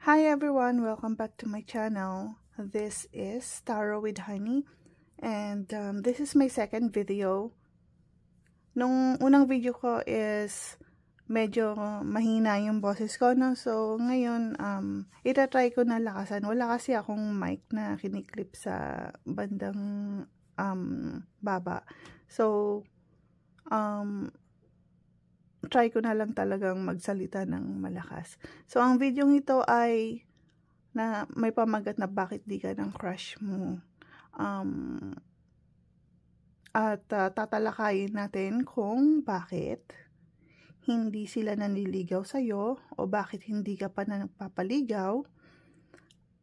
Hi everyone, welcome back to my channel. This is Tarot with Honey, and this is my second video. Nung unang video ko is medyo mahina yung boses ko, no? So ngayon, itatry ko na lakasan. Wala kasi akong mic na kiniklip sa bandang baba. So, try ko na lang talagang magsalita ng malakas. So, ang video ito ay na may pamagat na bakit di ka ng crush mo. Tatalakayin natin kung bakit hindi sila nanliligaw sa'yo o bakit hindi ka pa na nagpapaligaw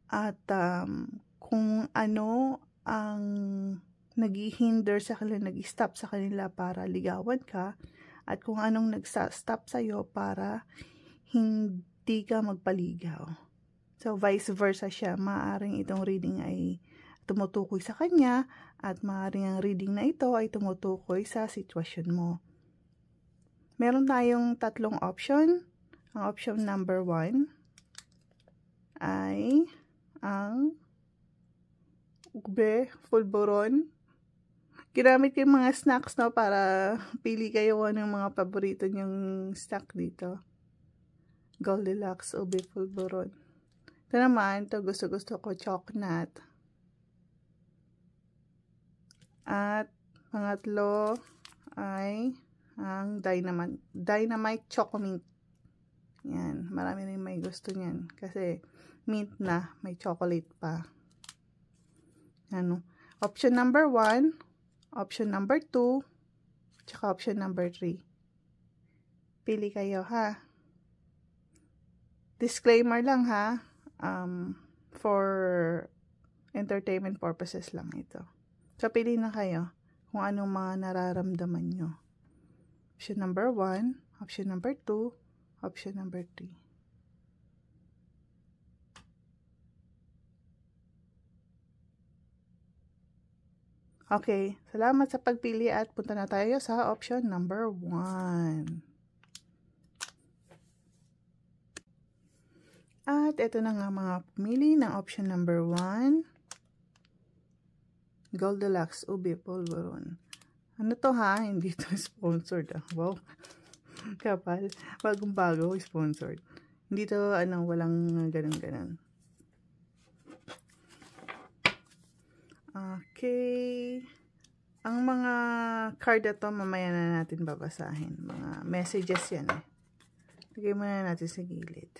at kung ano ang naghihinder sa kanila, nag-stop sa kanila para ligawan ka at kung anong nag-stop sa'yo para hindi ka magpaligaw. So, vice versa siya. Maaaring itong reading ay tumutukoy sa kanya at maaaring ang reading na ito ay tumutukoy sa sitwasyon mo. Meron tayong tatlong option. Ang option number 1 ay ang ube, fulboron. Ginamit ko yung mga snacks, no, para pili kayo anong mga paborito nyong snack dito. Goldilocks, ube, fulboron. Ito naman, ito gusto ko, chocolate. At pangatlo ay ang dynamite chocomint. Yan, marami rin may gusto niyan kasi mint na, may chocolate pa. Ano? Option number 1, option number 2, tsaka option number 3. Pili kayo, ha? Disclaimer lang, ha? For entertainment purposes lang ito. So, pili na kayo kung anong mga nararamdaman nyo. Option number 1, option number 2, option number 3. Okay, salamat sa pagpili at punta na tayo sa option number 1. At ito na nga mga pumili ng option number 1. Goldilocks, ube, polvoron. Ano to, ha? Hindi to sponsored. Wow. Kapal. Bagong-bago, sponsored. Hindi to, walang ganun-ganun. Okay. Ang mga card na to, mamaya na natin babasahin. Mga messages yan, eh. Lagay muna natin sa gilid.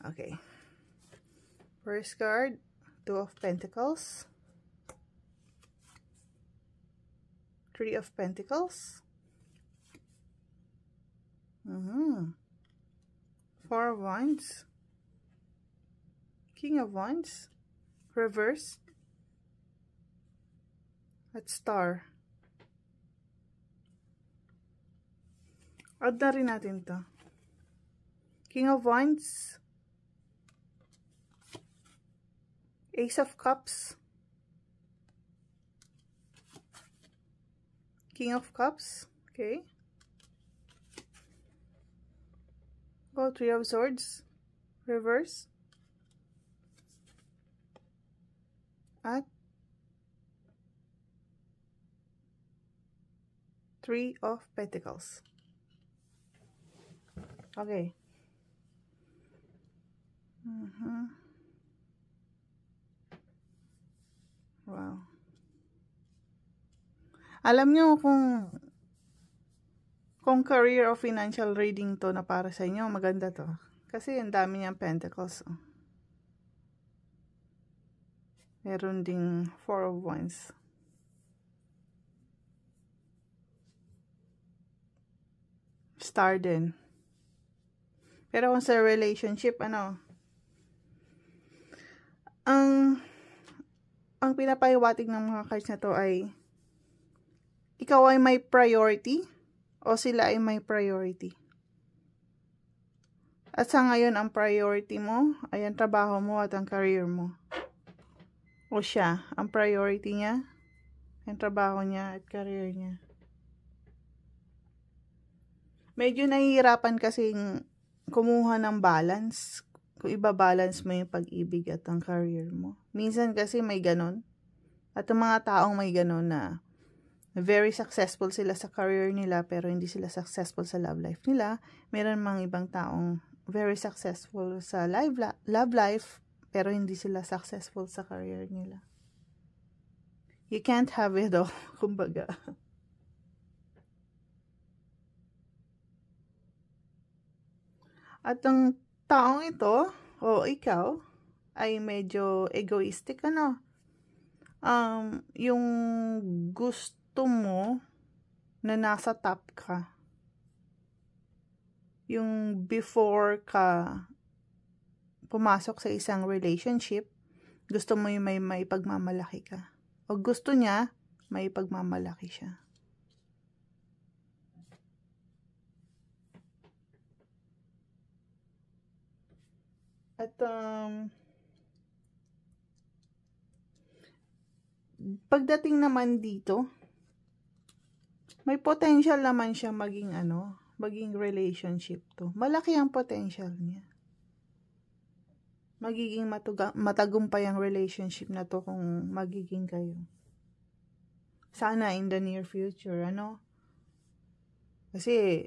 Okay. First card, 2 of Pentacles. 3 of Pentacles. 4 of Wands. King of Wands. Reverse. At Star. Add na rin natin to. King of Wands. Ace of Cups. King of Cups. Okay. Go 3 of Swords. Reverse. At 3 of Pentacles. Okay. Wow. Alam nyo kung career o financial reading to na para sa inyo, maganda to. Kasi ang dami niyang Pentacles. Oh. Meron ding 4 of Wands. Star din. Pero kung sa relationship, ang pinapahiwatig ng mga cards na to ay ikaw ay may priority o sila ay may priority. At sa ngayon, ang priority mo ay ang trabaho mo at ang career mo. O siya, ang priority niya, ang trabaho niya at career niya. Medyo nahihirapan kasing kumuha ng balance. Kung iba-balance mo yung pag-ibig at ang career mo. Minsan kasi may ganon. At ang mga taong may ganon na very successful sila sa career nila pero hindi sila successful sa love life nila. Meron mga ibang taong very successful sa love life pero hindi sila successful sa career nila. You can't have it all, kumbaga. At ang taong ito, o ikaw, ay medyo egoistic, ano? Yung gusto mo na nasa top ka. Yung before ka pumasok sa isang relationship, gusto mo yung may pagmamalaki ka. O gusto niya, may pagmamalaki siya. At pagdating naman dito, may potential naman siya maging maging relationship to. Malaki ang potential niya. Magiging matagumpay ang relationship na to kung magiging kayo. Sana in the near future, Kasi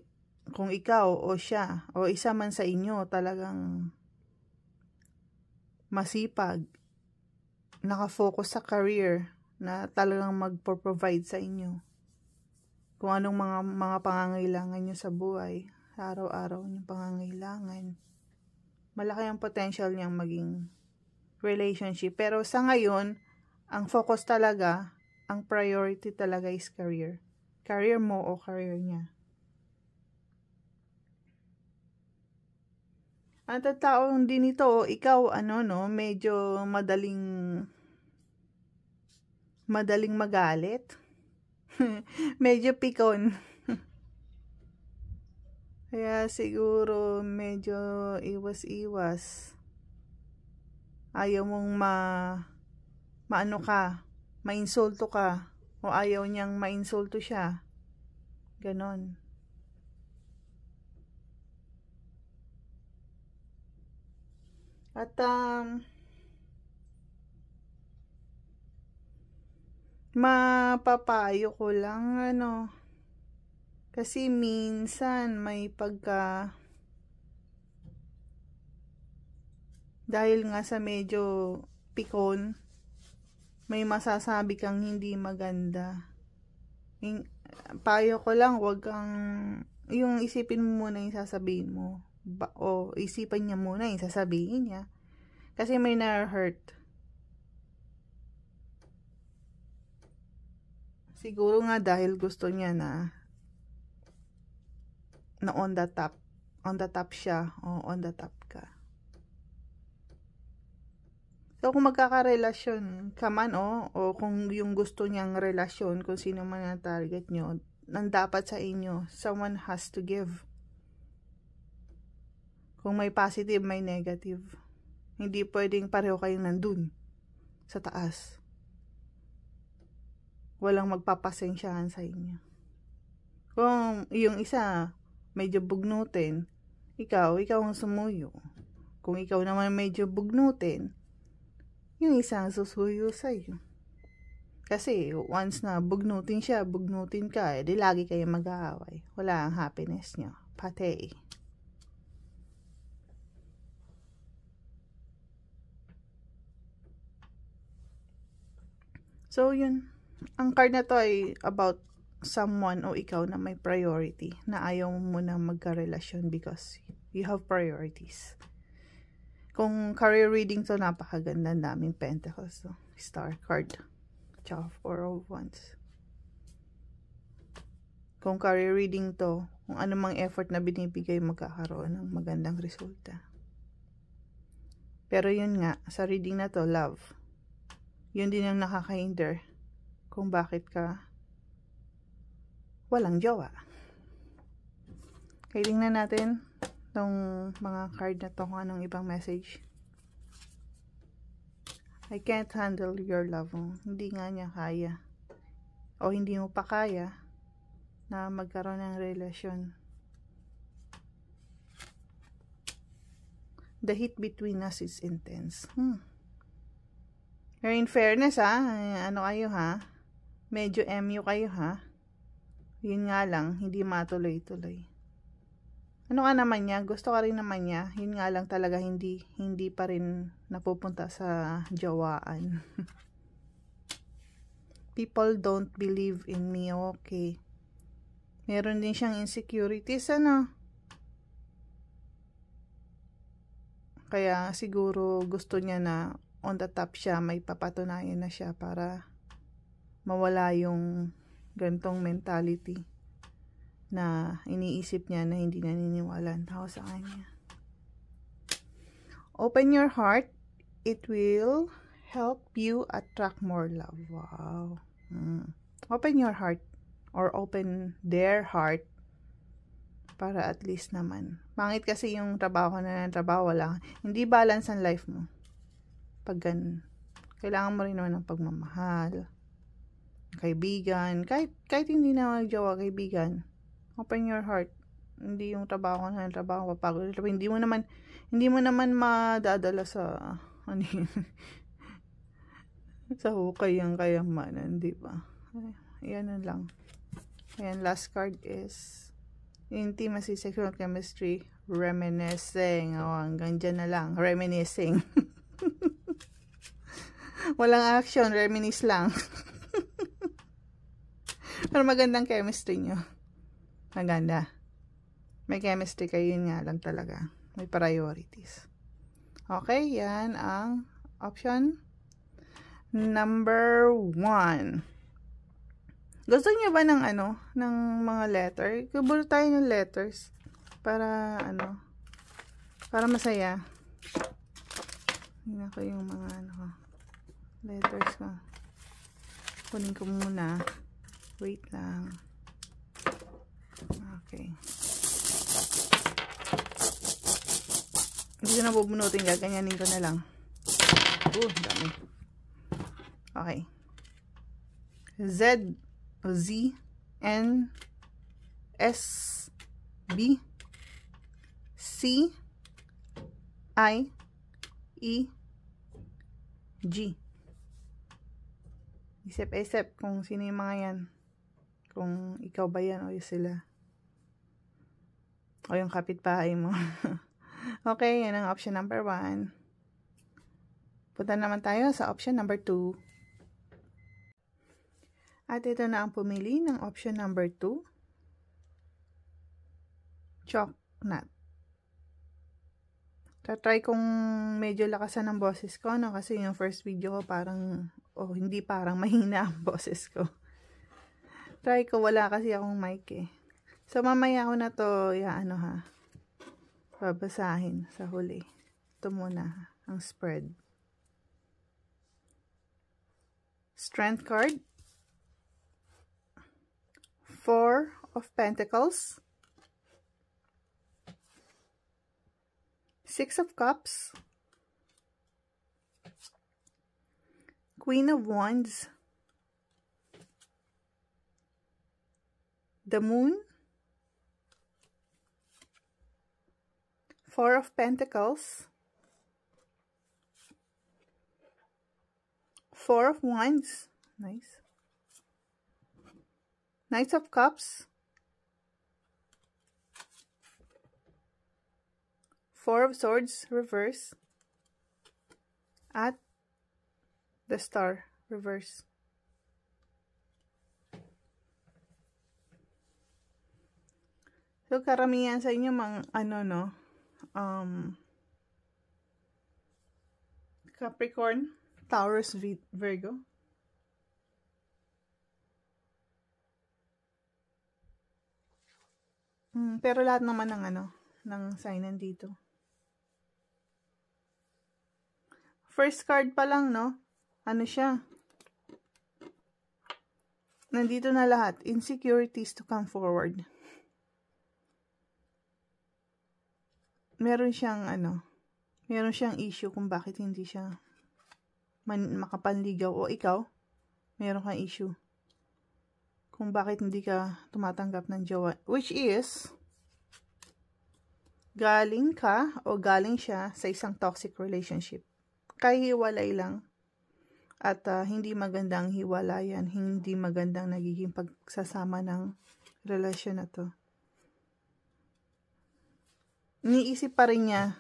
kung ikaw o siya o isa man sa inyo talagang masipag, nakafocus sa career na talagang magpo-provide sa inyo. Kung anong mga pangangailangan nyo sa buhay, araw-araw yung pangangailangan. Malaki ang potential niyang maging relationship. Pero sa ngayon, ang focus talaga, ang priority talaga is career. Career mo o career niya. At ang taong din ito, ikaw medyo madaling magalit. Medyo pikon. Kaya siguro medyo iwas-iwas. Ayaw mong mainsulto ka, o ayaw niyang mainsulto siya. Ganon. At mapapayo ko lang kasi minsan may dahil nga sa medyo pikon, may masasabi kang hindi maganda. Payo ko lang, wag kang yung isipin mo muna yung sasabihin mo. O isipan niya muna yung sasabihin niya. Kasi may na-hurt. Siguro nga dahil gusto niya na on the top siya o on the top ka. So kung magkakarelasyon ka man o kung yung gusto niyang relasyon, kung sino man ang target nyo, nang dapat sa inyo, someone has to give. Kung may positive, may negative. Hindi pwedeng pareho kayong nandun sa taas. Walang magpapasensyahan sa inyo. Kung yung isa medyo bugnutin, ikaw ang sumuyo. Kung ikaw naman medyo bugnutin, yung isa ang susuyo sa'yo. Kasi once na bugnutin siya, bugnutin ka, di lagi kayo mag-aaway. Wala ang happiness nyo. Patay. So yun, ang card na to ay about someone o ikaw na may priority, na ayaw mo na magkarelasyon because you have priorities. Kung career reading to, napakaganda, daming pentacles. So, star card. Tsaka 4 of Wands. Kung career reading to, kung anumang effort na binibigay, magkakaroon ng magandang resulta. Pero yun nga, sa reading na to, love. Yun din ang nakaka-hinder kung bakit ka walang jowa. Kaya tingnan natin itong mga card na to kung anong ibang message. I can't handle your love. Hindi nga niya kaya. O hindi mo pa kaya na magkaroon ng relasyon. The heat between us is intense. Pero in fairness ano kayo medyo MU kayo yun nga lang, hindi matuloy-tuloy. Ano ka naman niya, gusto ka rin naman niya, yun nga lang talaga hindi pa rin napupunta sa jawaan. People don't believe in me, okay. Meron din siyang insecurities, Kaya siguro gusto niya na on the top siya, may papatunayan na siya para mawala yung gantong mentality na iniisip niya na hindi naniniwala ang tao sa kanya. Open your heart. It will help you attract more love. Wow. Open your heart or open their heart para at least naman. Pangit kasi yung trabaho na ng trabaho, wala. Hindi balance ang life mo. Pag ganun. Kailangan mo rin naman ng pagmamahal. Kaibigan. Kahit hindi na magjowa, kaibigan. Open your heart. Hindi yung trabaho na ng trabaho, papagod. Hindi mo naman madadala sa sa hukay ang kayamanan, di ba? Ayan na lang. Ayan, last card is intimacy, sexual chemistry, reminiscing. Hanggang dyan na lang. Reminiscing. Walang action, reminisce lang. Pero magandang chemistry nyo. Maganda. May chemistry kayo, yun nga lang talaga. May priorities. Okay, yan ang option number 1. Gusto niyo ba ng ng mga letter? Kubulo tayo ng letters para para masaya. Tingnan ko yung mga letters ko. Kunin ko muna. Wait lang. Okay. Hindi ko na bubunutin, gaganyanin ko na lang. Dami. Okay. Z, N, S, B, C, I, E, G. Isip kung sino yung mga yan. Kung ikaw ba yan o yung sila. O yung kapitbahay mo. Okay, yan ang option number 1. Punta naman tayo sa option number 2. At ito na ang pumili ng option number 2. Chocolate. Try kong medyo lakasan ang boses ko, kasi yung first video ko parang, hindi parang mahina ang boses ko. Try ko, wala kasi akong mic So, mamaya ko na to, babasahin sa huli. Ito muna, ang spread. Strength card. 4 of Pentacles. 6 of Cups. Queen of Wands. The Moon. 4 of Pentacles. 4 of Wands. Nice. Knight of Cups. 4 of Swords, reverse. At the Star, reverse. So, karamihan sa inyo Capricorn, Taurus, Virgo. Pero lahat naman ng sign nandito. First card pa lang, siya? Nandito na lahat. Insecurities to come forward. Meron siyang issue kung bakit hindi siya makapanligaw, o ikaw, meron kang issue kung bakit hindi ka tumatanggap ng jowa, which is galing ka o galing siya sa isang toxic relationship. Kahiwalay lang. At hindi magandang hiwalayan, hindi magandang nagiging pagsasama ng relasyon na to. Iniisip pa rin niya,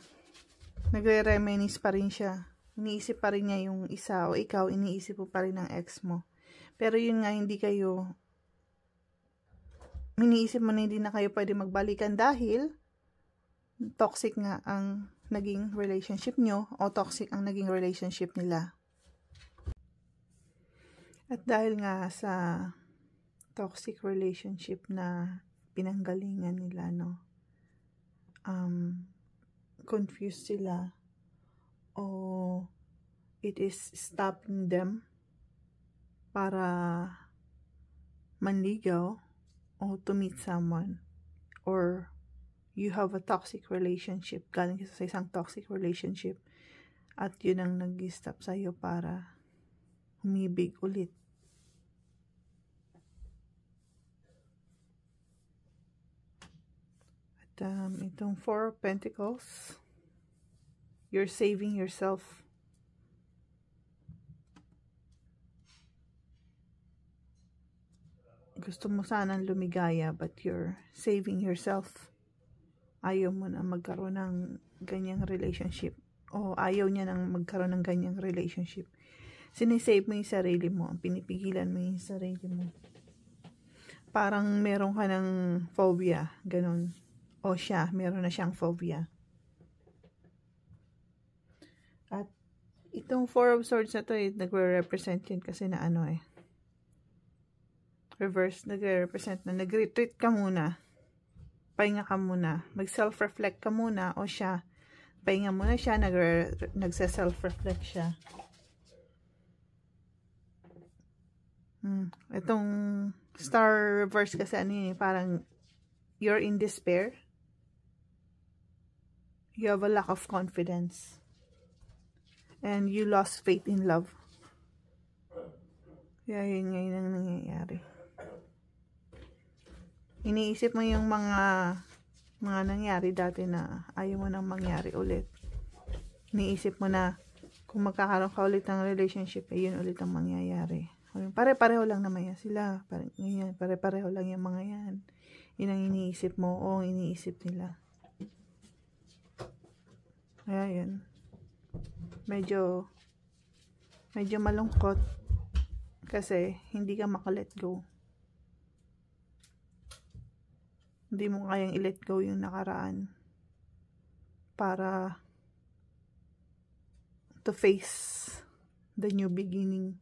nagre-reminisce pa rin siya. Iniisip pa rin niya yung isa o ikaw, iniisip mo pa rin ang ex mo. Pero yun nga, iniisip mo na hindi na kayo pwede magbalikan dahil toxic nga ang naging relationship nyo o toxic ang naging relationship nila. At dahil nga sa toxic relationship na pinanggalingan nila, no, confused sila o it is stopping them para manligaw o to meet someone, or you have a toxic relationship, galing sa isang toxic relationship at yun ang nag-stop sa'yo para umibig ulit. Itong Four of Pentacles, you're saving yourself. Gusto mo sanang lumigaya but you're saving yourself. Ayaw mo na magkaroon ng ganyang relationship o ayaw niya nang magkaroon ng ganyang relationship. Sinisave mo yung sarili mo, pinipigilan mo yung sarili mo. Parang meron ka ng phobia, ganun. O siya, meron na siyang phobia. At itong Four of Swords na to, nagre-represent yun kasi na reverse, nagre-represent na nag-retreat ka muna. Pahinga ka muna. Mag-self-reflect ka muna o siya. Pahinga muna siya, nagse-self-reflect siya. Itong star reverse kasi parang you're in despair. You have a lack of confidence. And you lost faith in love. Kaya yun ngayon ang nangyayari. Iniisip mo yung mga nangyari dati na ayaw mo nang mangyari ulit. Iniisip mo na kung magkakaroon ka ulit ng relationship, yun ulit ang mangyayari. Pare-pareho lang naman yan sila. Pare-pareho lang yung mga yan. Yun ang iniisip mo o iniisip nila. Kaya yun. Medyo malungkot kasi hindi ka maka-let go. Hindi mo kayang i-let go yung nakaraan para to face the new beginning.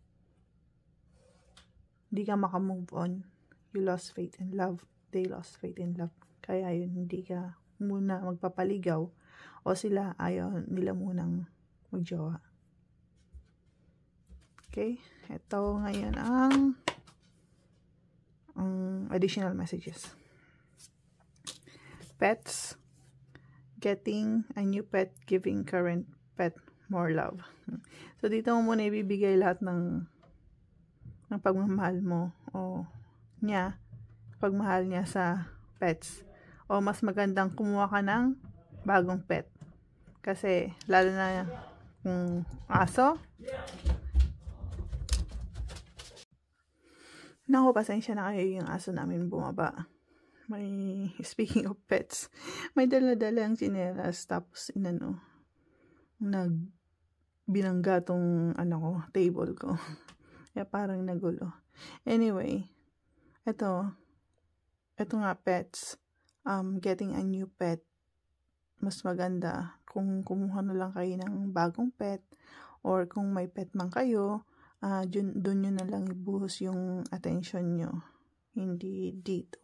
Hindi ka maka-move on. You lost faith in love. They lost faith in love. Kaya yun, hindi ka muna magpapaligaw o sila ayaw nila munang magjowa. Okay? Ito ngayon ang additional messages. Pets. Getting a new pet, giving current pet more love. So, dito mo muna ibibigay lahat ng pagmamahal mo o pagmahal niya sa pets. O mas magandang kumuha ka ng bagong pet. Kasi, lalo na kung aso. Naku, pasensya na kayo yung aso namin bumaba. Speaking of pets, may dala-dala ang tsinelas tapos binangga tong table ko. Kaya parang nagulo. Anyway, ito nga pets. Getting a new pet. Mas maganda kung kumuha na lang kayo ng bagong pet or kung may pet man kayo, dun nyo na lang ibuhos yung attention nyo. Hindi dito.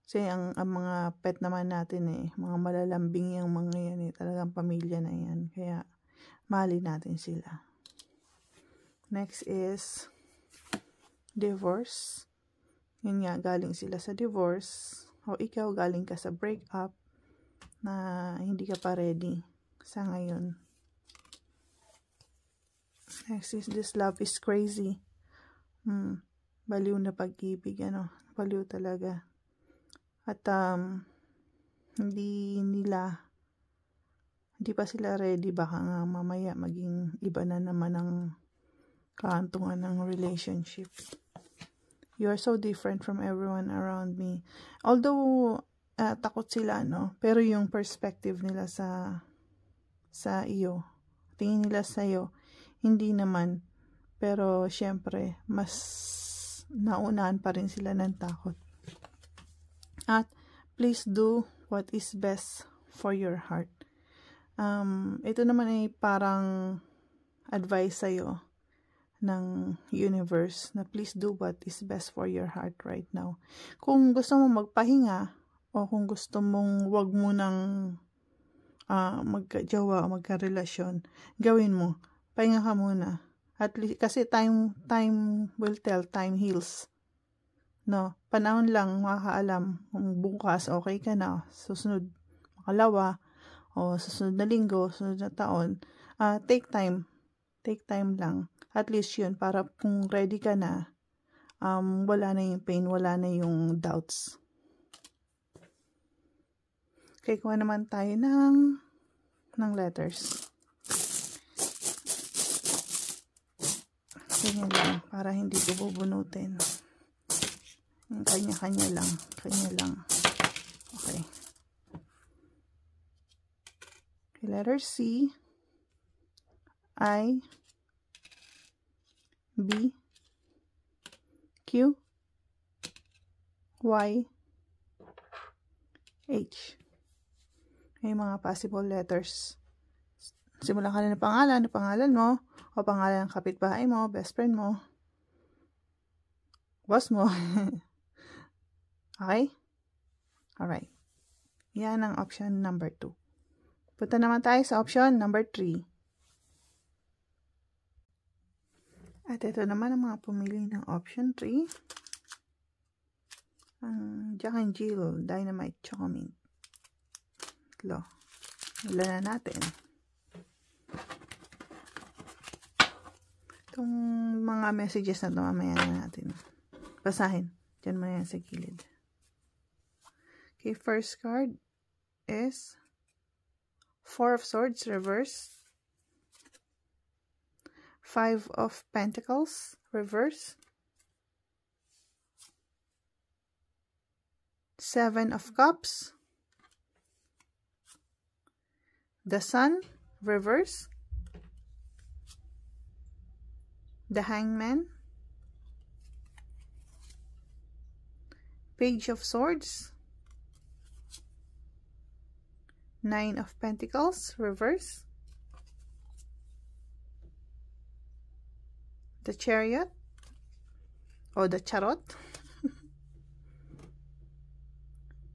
Kasi ang mga pet naman natin mga malalambing yung mga yan talagang pamilya na yan. Kaya mahalin natin sila. Next is divorce. Yun nga, galing sila sa divorce. O ikaw, galing ka sa breakup na hindi ka pa ready sa ngayon. Next is this love is crazy. Baliw na pag-ibig, baliw talaga. At hindi pa sila ready, baka nga mamaya maging iba na naman ang kaantungan ng relationship. You're so different from everyone around me. Although takot sila, no? Pero yung perspective nila sa iyo, tingin nila sa iyo, hindi naman. Pero syempre, mas naunahan pa rin sila ng takot. At please do what is best for your heart. Ito naman ay parang advice sa'yo ng universe na please do what is best for your heart right now. Kung gusto mo magpahinga o kung gusto mong wag mo nang magka-jowa o magka-relasyon, gawin mo. Pahinga ka muna. At least, kasi time will tell, time heals. No, panahon lang makakaalam kung bukas okay ka na, susunod makalawa o susunod na linggo, susunod na taon. Take time lang. At least yun, para kung ready ka na, wala na yung pain, wala na yung doubts. Okay, kuha naman tayo ng letters. Ganyan lang, para hindi ko bubunutin. Kanya-kanya lang. Okay. Letter C, I, B, Q, Y, H. Yung mga possible letters. Simulan ka na ng pangalan mo, o pangalan ng kapitbahay mo, best friend mo, boss mo. Okay? Alright. Yan ang option number 2. Punta naman tayo sa option number 3. At ito naman ang mga pumili ng option 3. Ang Jack and Jill Dynamite Chocolate. Wala na natin. Itong mga messages na ito, mamaya na natin basahin. Diyan mo yan sa gilid. Okay, first card is 4 of Swords, reverse. 5 of Pentacles, reverse. 7 of Cups. The Sun, reverse. The Hangman. Page of Swords. 9 of Pentacles, reverse. The Chariot. O the Charot.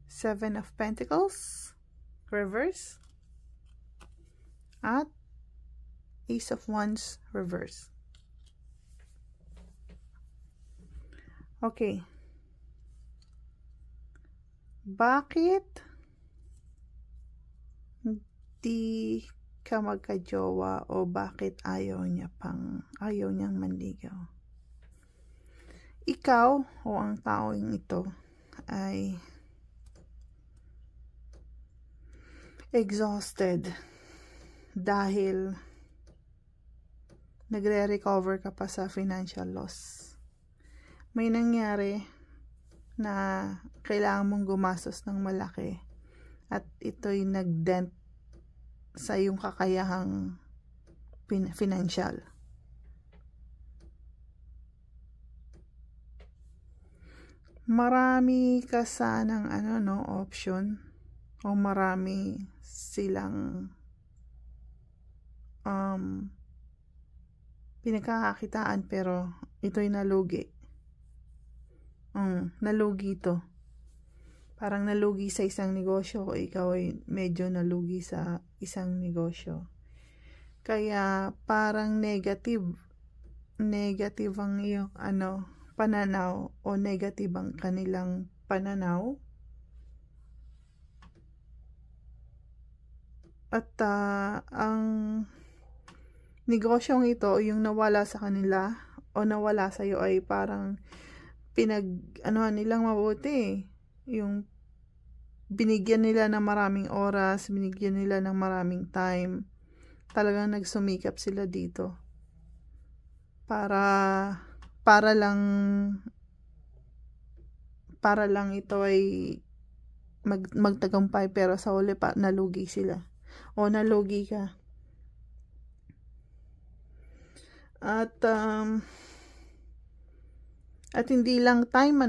7 of Pentacles, reverse. At Ace of Wands, reverse. Okay. Bakit di ka magka-jowa o bakit ayaw niyang manligaw? Ikaw o ang taong ito ay exhausted dahil nagre-recover ka pa sa financial loss. May nangyari na kailangan mong gumastos ng malaki at ito'y nag-dent sa iyong kakayahang financial. Marami ka sanang option o marami silang pinagkakakitaan pero ito'y nalugi. Nalugi to. Parang nalugi sa isang negosyo o ikaw ay medyo nalugi sa isang negosyo. Kaya parang negative ang iyong pananaw o negative ang kanilang pananaw. At ang negosyong ito, yung nawala sa kanila o nawala sa iyo ay parang nilang mabuti. Yung binigyan nila ng maraming oras, binigyan nila ng maraming time. Talagang nagsumikap sila dito. Para lang ito ay magtagumpay, pero sa huli pa nalugi sila. O nalugi ka. At hindi lang time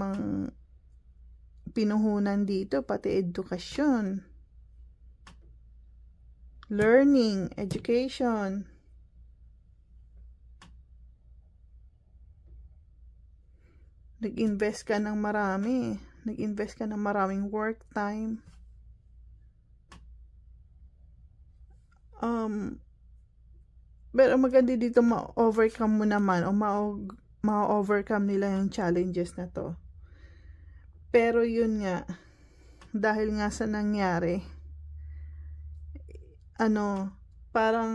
ang pinuhunan dito, pati edukasyon, learning, education. Nag-invest ka ng marami. Nag-invest ka ng maraming work time. Pero maganda dito, ma-overcome mo naman, o ma-overcome nila yung challenges na to. Pero yun nga, dahil nga sa nangyari, parang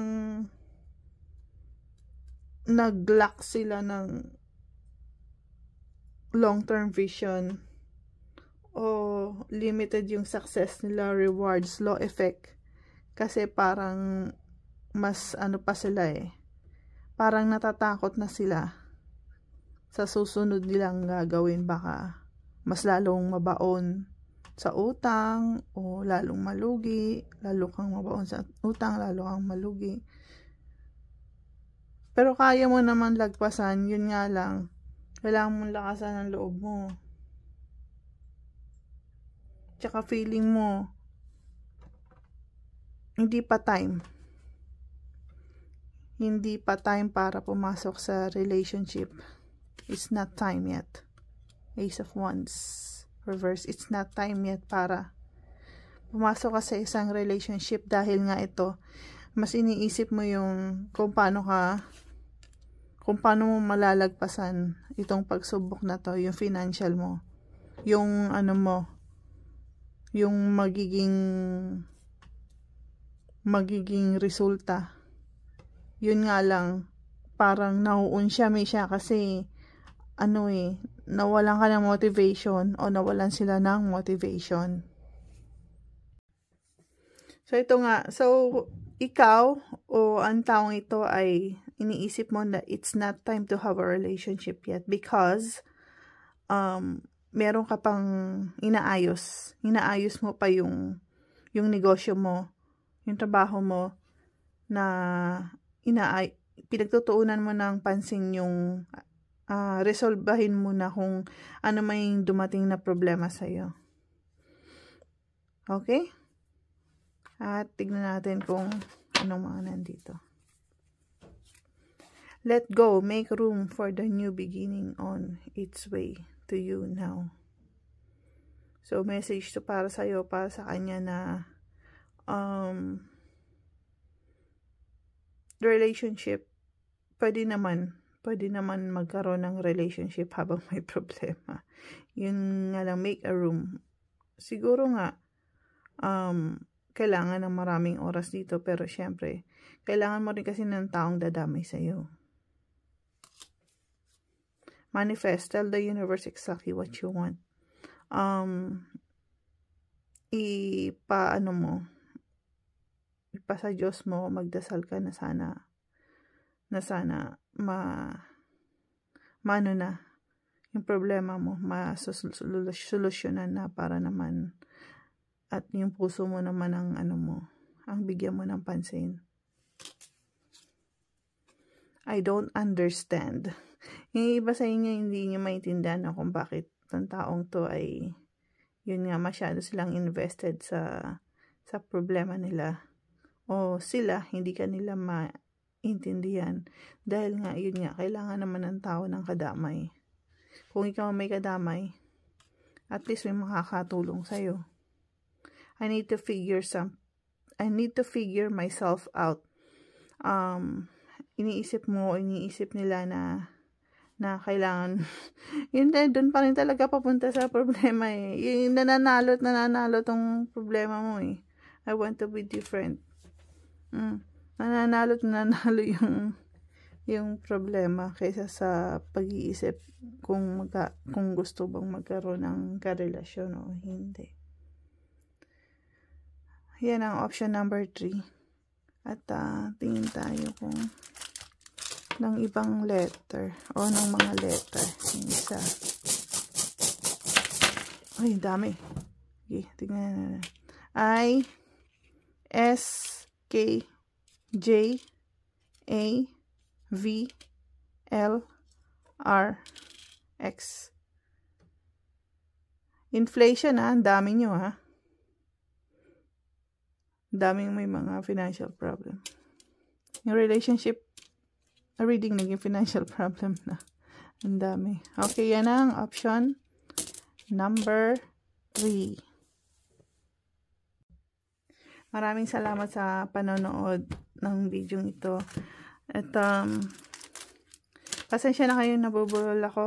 nag-lack sila ng long-term vision, o limited yung success nila, rewards, law effect. Kasi parang mas pa sila parang natatakot na sila sa susunod nilang gagawin. Baka mas lalong mabaon sa utang, o lalong malugi. Lalo kang mabaon sa utang, lalo kang malugi. Pero kaya mo naman lagpasan. Yun nga lang, kailangan mong lakasan ang loob mo. Tsaka feeling mo hindi pa time para pumasok sa relationship. It's not time yet. Ace of Wands reverse. It's not time yet para pumasok ka sa isang relationship, dahil nga ito, mas iniisip mo yung kung paano mo malalagpasan itong pagsubok na to, yung financial mo, yung yung magiging resulta. Yun nga lang, parang nauunsya kasi nawalan ka ng motivation, o nawalan sila ng motivation. So ito nga, ikaw o ang taong ito ay iniisip mo na it's not time to have a relationship yet, because meron ka pang inaayos mo pa yung negosyo mo, yung trabaho mo, na pinagtutuunan mo ng pansin yung resolbahin mo na kung ano may dumating na problema sa'yo. Okay? At tignan natin kung anong mga nandito. Let go, make room for the new beginning on its way to you now. So, message to para sa'yo, para sa kanya na the relationship, pwede naman magkaroon ng relationship habang may problema. Yun nga lang, make a room. Siguro nga, kailangan ng maraming oras dito, pero syempre, kailangan mo rin kasi ng taong dadamay sa'yo. Manifest, tell the universe exactly what you want. Ipa sa Diyos mo, magdasal ka na sana maano na yung problema mo, masolusyonan na, para naman, at yung puso mo naman ang ang bigyan mo ng pansin. I don't understand. Yung iba sa inyo, hindi nyo maintindihan kung bakit ang taong to ay, yun nga, masyado silang invested sa problema nila. O sila, hindi ka nila maintindihan. Dahil nga, yun nga, kailangan naman ng tao ng kadamay. Kung ikaw may kadamay, at least may makakatulong sa'yo. I need to figure myself out. Iniisip nila na kailangan, yun doon pa rin talaga papunta sa problema Yung nananalo tong problema mo I want to be different. Nananalo yung problema kaysa sa pag-iisip kung gusto bang magkaroon ng karelasyon o hindi. Yan ang option number 3. At tingin tayo kung ng ibang letter o ng mga letter. Yung isa. Ay, dami. Okay, tingnan na. I, S, K, J, A, V, L, R, X. Inflation ang dami nyo daming may mga financial problem. Yung relationship, reading naging financial problem na. Ang dami. Okay, yan ang option number 3. Maraming salamat sa panonood ng video ito. At pasensya na kayo, nabubulol ako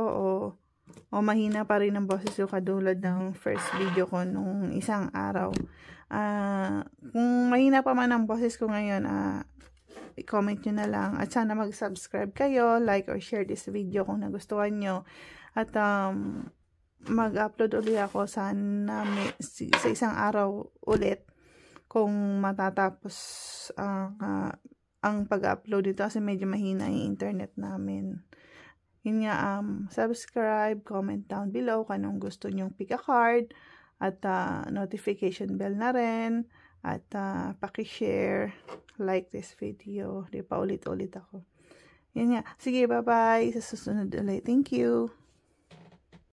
o mahina pa rin ang boses ko katulad ng first video ko nung isang araw. Kung mahina pa man ang boses ko ngayon, i-comment nyo na lang. At sana mag-subscribe kayo, like or share this video kung nagustuhan nyo. At mag-upload ulit ako sa isang araw ulit kung matatapos ang pag-upload dito kasi medyo mahina yung internet namin. Yun nga, subscribe, comment down below kung anong gusto nyong pick a card at notification bell na rin at paki-share, like this video. Di pa ulit-ulit ako. Yun nga. Sige, bye-bye. Sa susunod ulit. Thank you.